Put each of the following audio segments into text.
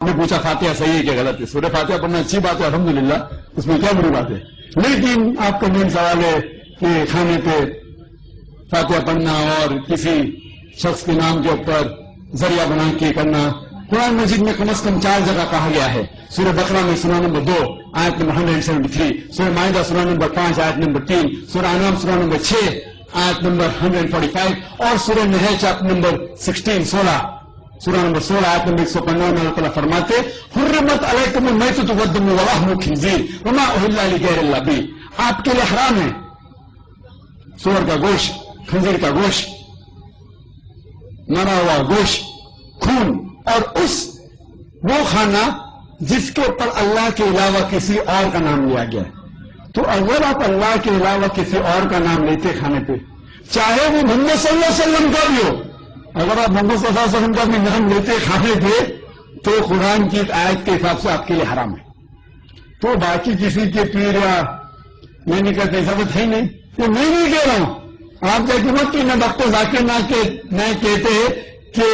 نے پوچھا فاتحہ صحیح ہے کہ غلط ہے؟ سورہ فاتحہ پڑھنا اچھی بات ہے الحمدللہ، اس میں کیا بری بات ہے؟ لیکن آپ کا مین سوال ہے کہ کھانے پہ فاتحہ پڑھنا اور کسی شخص کے نام کے اوپر ذریعہ بنا کے کرنا، قرآن مجید میں کم از کم 4 جگہ کہا گیا ہے۔ سورہ بقرہ میں سورہ نمبر 2 آیت نمبر 173، سورہ مائدہ سورہ نمبر 5 آیت نمبر 3، سورہ انعام سورہ نمبر 6 آیت نمبر 145 اور سورہ نحل چیپٹر نمبر 16 سورہ نمبر 16 آیت نمبر 155 میں اللہ تعالیٰ فرماتے حرمت علیکم المیتۃ والدم ولحم الخنزیر وما اہل لغیر اللہ بہ، آپ کے لیے حرام ہے سور کا گوشت، خنزیر کا گوشت، مرا ہوا گوشت، خون، اور وہ کھانا جس کے اوپر اللہ کے علاوہ کسی اور کا نام لیا گیا ہے۔ تو اگر آپ اللہ کے علاوہ کسی اور کا نام لیتے کھانے پہ، چاہے وہ محمد صلی اللہ علیہ وسلم کا بھی ہو، اگر آپ محمد صلی اللہ علیہ وسلم کا بھی نام لیتے کھانے پہ تو قرآن کی آیت کے حساب سے آپ کے لیے حرام ہے۔ تو باقی کسی کے پیر یا میں نہیں کہتے اجازت ہے نہیں، تو میں نہیں کہہ رہا ہوں، آپ کا حکومت کی نہ ڈاکٹر ذاکر نہ کہتے کہ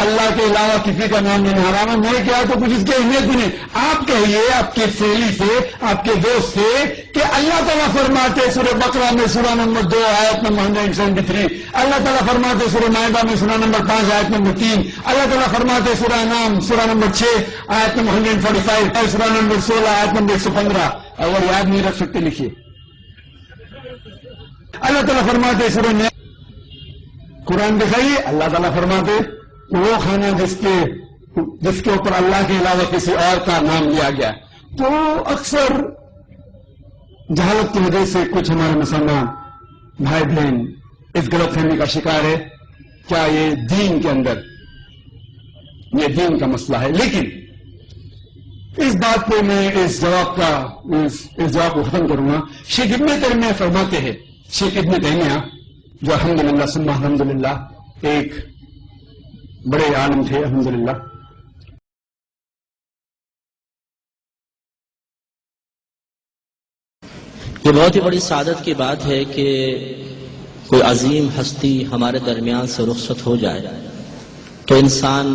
اللہ کے علاوہ کسی کا نام لینا حرام ہے، میں کیا تو کچھ اس کی اہمیت بھی نہیں۔ آپ کہیے آپ کی سہیلی سے، آپ کے دوست سے کہ اللہ تعالیٰ فرماتے سورہ بقرہ میں سورہ نمبر 2 آیت نمبر 173، اللہ تعالیٰ فرماتے سورہ مائدہ میں سورہ نمبر 5 آیت نمبر 3، اللہ تعالیٰ فرماتے سورہ انعام سورہ نمبر 6 آیت نمبر 145 اور سورہ نمبر 16 آیت نمبر 115۔ اگر یاد نہیں رکھ سکتے لکھیے۔ اللہ تعالیٰ فرماتے سورہ نحل، قرآن دکھائیے، اللہ تعالیٰ فرماتے وہ کھانا جس کے اوپر اللہ کے علاوہ کسی اور کا نام لیا گیا۔ تو اکثر جہالت کی وجہ سے کچھ ہمارے مسلمان بھائی بہن اس غلط فہمی کا شکار ہے، کیا یہ دین کے اندر یہ دین کا مسئلہ ہے؟ لیکن اس بات پہ میں اس جواب کو ختم کروں گا۔ شیخ ابن تیمیہ فرماتے ہیں، شیخ ابن تیمیہ جو الحمدللہ ثم الحمدللہ ایک بڑے عالم تھے الحمدللہ، یہ بہت ہی بڑی سعادت کی بات ہے کہ کوئی عظیم ہستی ہمارے درمیان سے رخصت ہو جائے تو انسان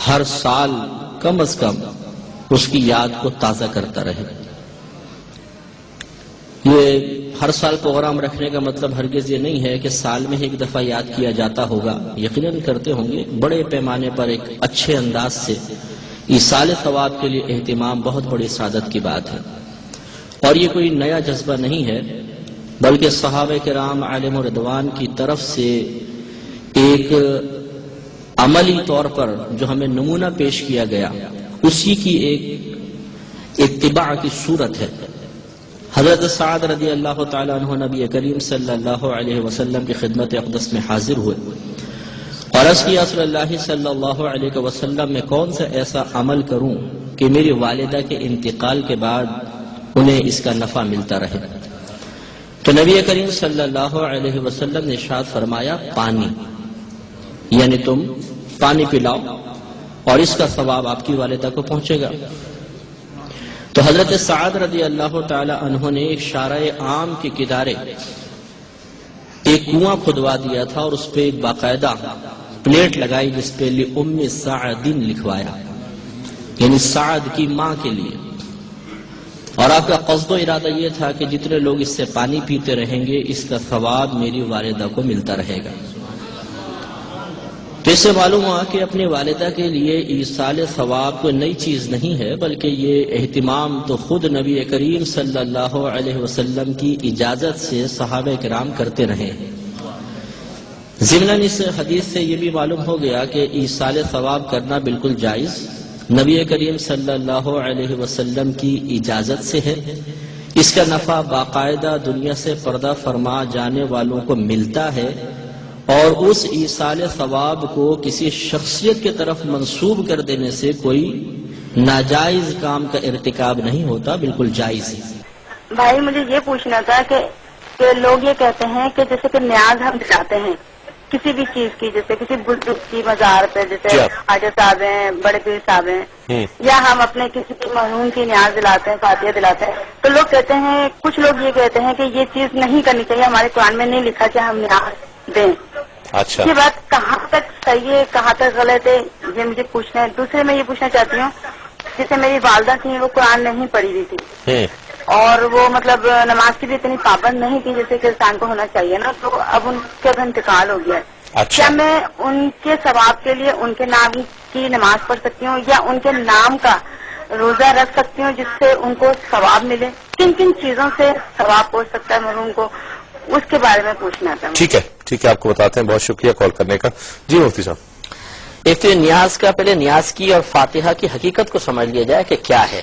ہر سال کم از کم اس کی یاد کو تازہ کرتا رہے۔ یہ ہر سال پروگرام رکھنے کا مطلب ہرگز یہ نہیں ہے کہ سال میں ایک دفعہ یاد کیا جاتا ہوگا، یقیناً کرتے ہوں گے، بڑے پیمانے پر ایک اچھے انداز سے ایصال ثواب کے لیے اہتمام بہت بڑی سعادت کی بات ہے۔ اور یہ کوئی نیا جذبہ نہیں ہے، بلکہ صحابہ کرام علیہم رضوان کی طرف سے ایک عملی طور پر جو ہمیں نمونہ پیش کیا گیا اسی کی ایک اتباع کی صورت ہے۔ حضرت سعد رضی اللہ تعالیٰ عنہ نبی کریم صلی اللہ علیہ وسلم کی خدمت اقدس میں حاضر ہوئے اور عرض کیا صلی اللہ صلی اللہ علیہ وسلم میں کون سا ایسا عمل کروں کہ میری والدہ کے انتقال کے بعد انہیں اس کا نفع ملتا رہے؟ تو نبی کریم صلی اللہ علیہ وسلم نے ارشاد فرمایا پانی، یعنی تم پانی پلاؤ اور اس کا ثواب آپ کی والدہ کو پہنچے گا۔ تو حضرت سعد رضی اللہ تعالی عنہ نے ایک شارع عام کے کنارے ایک کنواں کھدوا دیا تھا اور اس پہ ایک باقاعدہ پلیٹ لگائی جس پہ لأم سعد لکھوایا، یعنی سعد کی ماں کے لیے، اور آپ کا قصد و ارادہ یہ تھا کہ جتنے لوگ اس سے پانی پیتے رہیں گے اس کا ثواب میری والدہ کو ملتا رہے گا۔ تو اس سے معلوم ہوا کہ اپنی والدہ کے لیے ایصال ثواب کوئی نئی چیز نہیں ہے، بلکہ یہ اہتمام تو خود نبی کریم صلی اللہ علیہ وسلم کی اجازت سے صحابہ کرام کرتے رہے ہیں۔ ضمناً اس حدیث سے یہ بھی معلوم ہو گیا کہ ایصال ثواب کرنا بالکل جائز، نبی کریم صلی اللہ علیہ وسلم کی اجازت سے ہے، اس کا نفع باقاعدہ دنیا سے پردہ فرما جانے والوں کو ملتا ہے، اور اس ایصال ثواب کو کسی شخصیت کی طرف منسوب کر دینے سے کوئی ناجائز کام کا ارتکاب نہیں ہوتا، بالکل جائز ہے۔ بھائی مجھے یہ پوچھنا تھا کہ لوگ یہ کہتے ہیں کہ جیسے کہ نیاز ہم دلاتے ہیں کسی بھی چیز کی، جیسے کسی بزرگ کی مزار پہ، جیسے خواجہ صاحب ہیں، بڑے پیر صاحب ہیں، یا ہم اپنے کسی کی مرحوم کی نیاز دلاتے ہیں، فاتحہ دلاتے ہیں، تو لوگ کہتے ہیں، کچھ لوگ یہ کہتے ہیں کہ یہ چیز نہیں کرنی چاہیے، ہمارے قرآن میں نہیں لکھا کہ ہم نیاز دیں۔ اچھا، یہ بات کہاں تک صحیح ہے، کہاں تک غلط ہے، یہ مجھے پوچھنا ہے. دوسرے میں یہ پوچھنا چاہتی ہوں، جیسے میری والدہ تھی وہ قرآن نہیں پڑھی ہوئی تھی اور وہ مطلب نماز کی بھی اتنی پابند نہیں تھی جیسے کہ انسان کو ہونا چاہیے نا، تو اب ان کا انتقال ہو گیا ہے. کیا میں ان کے ثواب کے لیے ان کے نام کی نماز پڑھ سکتی ہوں یا ان کے نام کا روزہ رکھ سکتی ہوں جس سے ان کو ثواب ملے؟ کن کن چیزوں سے ثواب پہنچ سکتا ہے مرحوم کو، اس کے بارے میں پوچھنا تھا. ٹھیک ہے آپ کو بتاتے ہیں. بہت شکریہ کال کرنے کا. جی مفتی صاحب، ایک تو نیاز کا، پہلے نیاز کی اور فاتحہ کی حقیقت کو سمجھ لیا جائے کہ کیا ہے.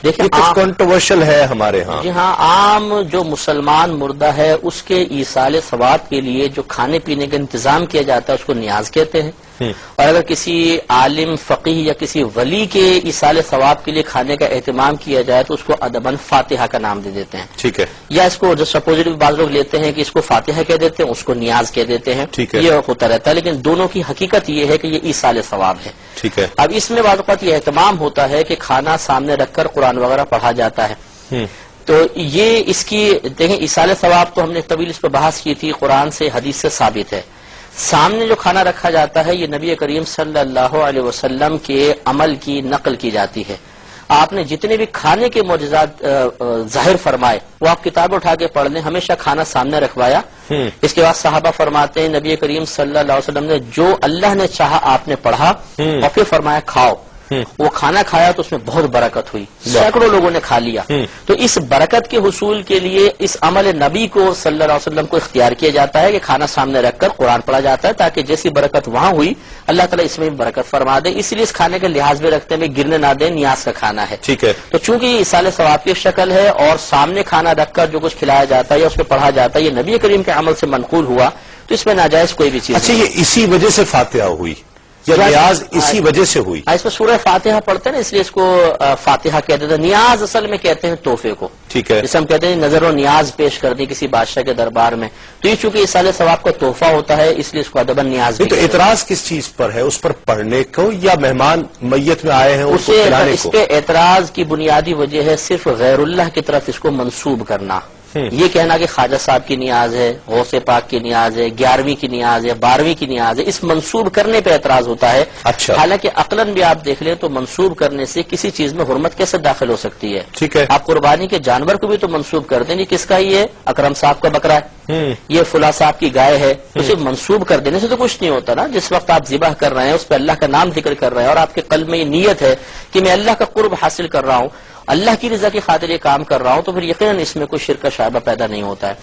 دیکھیں کچھ کنٹروورشل ہے ہمارے ہاں. جی ہاں، عام جو مسلمان مردہ ہے اس کے ایصال ثواب کے لیے جو کھانے پینے کا انتظام کیا جاتا ہے اس کو نیاز کہتے ہیں. اور اگر کسی عالم فقیہ یا کسی ولی کے ایصال ثواب کے لیے کھانے کا اہتمام کیا جائے تو اس کو ادباً فاتحہ کا نام دے دیتے ہیں. ٹھیک ہے. یا اس کو جو سپوزٹلی بعض لوگ لیتے ہیں کہ اس کو فاتحہ کہہ دیتے ہیں، اس کو نیاز کہہ دیتے ہیں. ٹھیک ہے. یہ ہوتا رہتا ہے، لیکن دونوں کی حقیقت یہ ہے کہ یہ ایصال ثواب ہے. ٹھیک ہے. اب اس میں بعض اوقات یہ اہتمام ہوتا ہے کہ کھانا سامنے رکھ کر قرآن وغیرہ پڑھا جاتا ہے. تو یہ اس کی دیکھیں ایصال ثواب تو ہم نے طویل اس پہ بحث کی تھی، قرآن سے حدیث سے ثابت ہے. سامنے جو کھانا رکھا جاتا ہے یہ نبی کریم صلی اللہ علیہ وسلم کے عمل کی نقل کی جاتی ہے. آپ نے جتنے بھی کھانے کے معجزات ظاہر فرمائے وہ آپ کتاب اٹھا کے پڑھ لیں، ہمیشہ کھانا سامنے رکھوایا. اس کے بعد صحابہ فرماتے ہیں نبی کریم صلی اللہ علیہ وسلم نے جو اللہ نے چاہا آپ نے پڑھا اور پھر فرمایا کھاؤ. وہ کھانا کھایا تو اس میں بہت برکت ہوئی، سینکڑوں لوگوں نے کھا لیا. تو اس برکت کے حصول کے لیے اس عمل نبی کو صلی اللہ علیہ وسلم کو اختیار کیا جاتا ہے کہ کھانا سامنے رکھ کر قرآن پڑھا جاتا ہے تاکہ جیسی برکت وہاں ہوئی اللہ تعالیٰ اس میں بھی برکت فرما دے. اس لیے اس کھانے کے لحاظ میں رکھتے ہیں گرنے نہ دیں، نیاز کا کھانا ہے. ٹھیک ہے. تو چونکہ یہ ایصال ثواب کی شکل ہے اور سامنے کھانا رکھ کر جو کچھ کھلایا جاتا ہے یا اس میں پڑھا جاتا ہے یہ نبی کریم کے عمل سے منقول ہوا تو اس میں ناجائز کوئی بھی چیز. اچھا، یہ اسی وجہ سے فاتحہ ہوئی یا نیاز اسی وجہ سے ہوئی؟ اس میں سورہ فاتحہ پڑھتے ہیں نا، اس لیے اس کو فاتحہ کہتے ہیں. نیاز اصل میں کہتے ہیں تحفے کو. ٹھیک ہے. جسے ہم کہتے ہیں نظر و نیاز پیش کر دی کسی بادشاہ کے دربار میں، تو یہ چونکہ ایصال ثواب کا تحفہ ہوتا ہے اس لیے اس کو ادباً نیاز بھی. تو اعتراض کس چیز پر ہے؟ اس پر پڑھنے کو یا مہمان میت میں آئے ہیں اس کو کھلانے کو؟ اس پہ اعتراض کی بنیادی وجہ ہے صرف غیر اللہ کی طرف اس کو منسوب کرنا. یہ کہنا کہ خواجہ صاحب کی نیاز ہے، غوث پاک کی نیاز ہے، 11ویں کی نیاز ہے، 12ویں کی نیاز ہے، اس منسوب کرنے پہ اعتراض ہوتا ہے. اچھا. حالانکہ عقلاً بھی آپ دیکھ لیں تو منسوب کرنے سے کسی چیز میں حرمت کیسے داخل ہو سکتی ہے؟ ٹھیک ہے. آپ قربانی کے جانور کو بھی تو منسوب کرتے ہیں، یہ کس کا؟ یہ اکرم صاحب کا بکرا ہے، یہ فلاں صاحب کی گائے ہے. اسے منسوب کر دینے سے تو کچھ نہیں ہوتا نا. جس وقت آپ ذبح کر رہے ہیں اس پہ اللہ کا نام ذکر کر رہے ہیں اور آپ کے قلب میں یہ نیت ہے کہ میں اللہ کا قرب حاصل کر رہا ہوں، اللہ کی رضا کی خاطر یہ کام کر رہا ہوں، تو پھر یقیناً اس میں کوئی شرک کا شائبہ پیدا نہیں ہوتا ہے.